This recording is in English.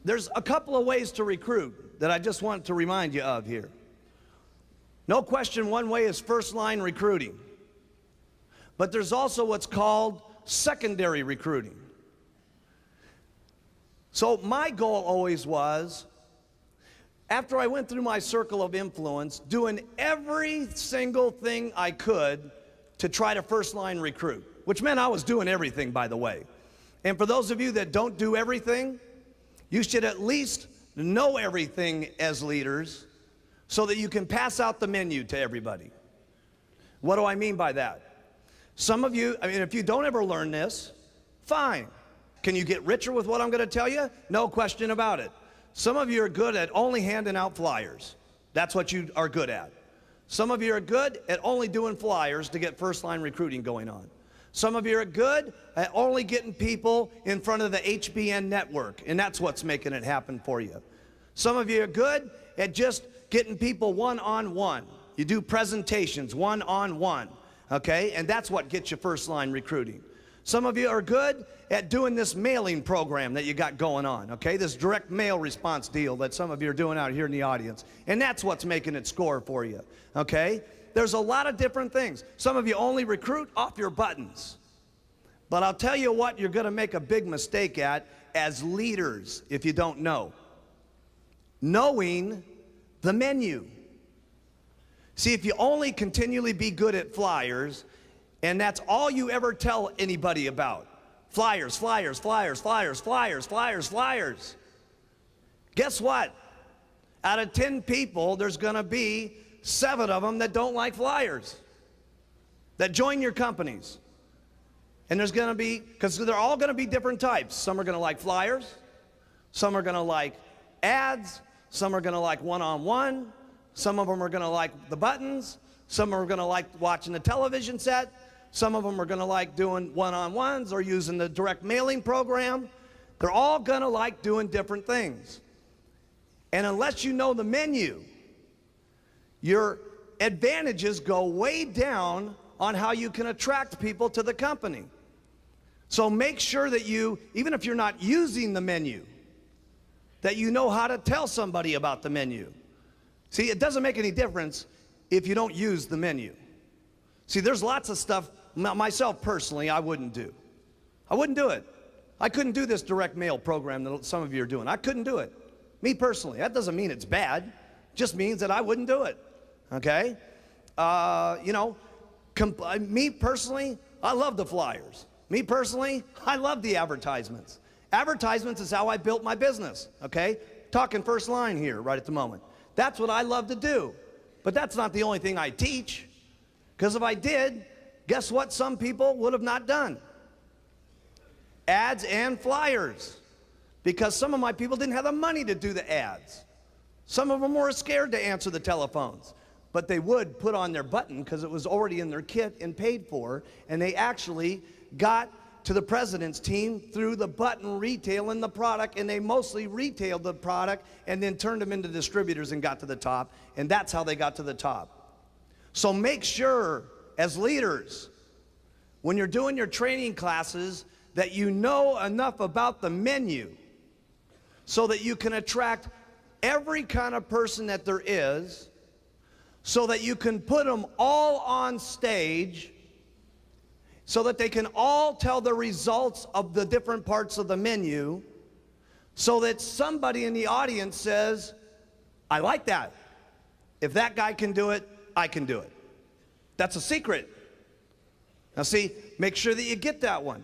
There's a couple of ways to recruit that I just want to remind you of here. No question, one way is first-line recruiting. But there's also what's called secondary recruiting. So my goal always was, after I went through my circle of influence, doing every single thing I could to try to first-line recruit, which meant I was doing everything, by the way. And for those of you that don't do everything, you should at least know everything as leaders so that you can pass out the menu to everybody. What do I mean by that? Some of you, if you don't ever learn this, fine. Can you get richer with what I'm going to tell you? No question about it. Some of you are good at only handing out flyers. That's what you are good at. Some of you are good at only doing flyers to get first-line recruiting going on. Some of you are good at only getting people in front of the HBN network, and that's what's making it happen for you. Some of you are good at just getting people one-on-one. You do presentations one-on-one, okay? And that's what gets you first-line recruiting. Some of you are good at doing this mailing program that you got going on, okay? This direct mail response deal that some of you are doing out here in the audience. And that's what's making it score for you, okay? There's a lot of different things. Some of you only recruit off your buttons. But I'll tell you what you're going to make a big mistake at as leaders if you don't know. Knowing the menu. See, if you only continually be good at flyers, and that's all you ever tell anybody about, flyers, flyers, flyers, flyers, flyers, flyers, flyers, guess what? Out of 10 people, there's going to be 7 of them that don't like flyers, that join your companies. And there's going to be, because they're all going to be different types. Some are going to like flyers, some are going to like ads, some are going to like one-on-one, some of them are going to like the buttons, some are going to like watching the television set, some of them are going to like doing one-on-ones or using the direct mailing program. They're all going to like doing different things. And unless you know the menu, your advantages go way down on how you can attract people to the company. So make sure that you, even if you're not using the menu, that you know how to tell somebody about the menu. See, it doesn't make any difference if you don't use the menu. See, there's lots of stuff, myself personally, I wouldn't do. I wouldn't do it. I couldn't do this direct mail program that some of you are doing. I couldn't do it. Me personally. That doesn't mean it's bad. It just means that I wouldn't do it. Okay? Me personally, I love the flyers. Me personally, I love the advertisements. Advertisements is how I built my business, okay? Talking first line here right at the moment. That's what I love to do. But that's not the only thing I teach. Because if I did, guess what some people would have not done? Ads and flyers. Because some of my people didn't have the money to do the ads. Some of them were scared to answer the telephones. But they would put on their button because it was already in their kit and paid for. And they actually got to the president's team through the button retailing the product, and they mostly retailed the product and then turned them into distributors and got to the top, and that's how they got to the top. So make sure, as leaders, when you're doing your training classes, that you know enough about the menu so that you can attract every kind of person that there is, so that you can put them all on stage so that they can all tell the results of the different parts of the menu, so that somebody in the audience says, I like that. If that guy can do it, I can do it. That's a secret. Now see, make sure that you get that one.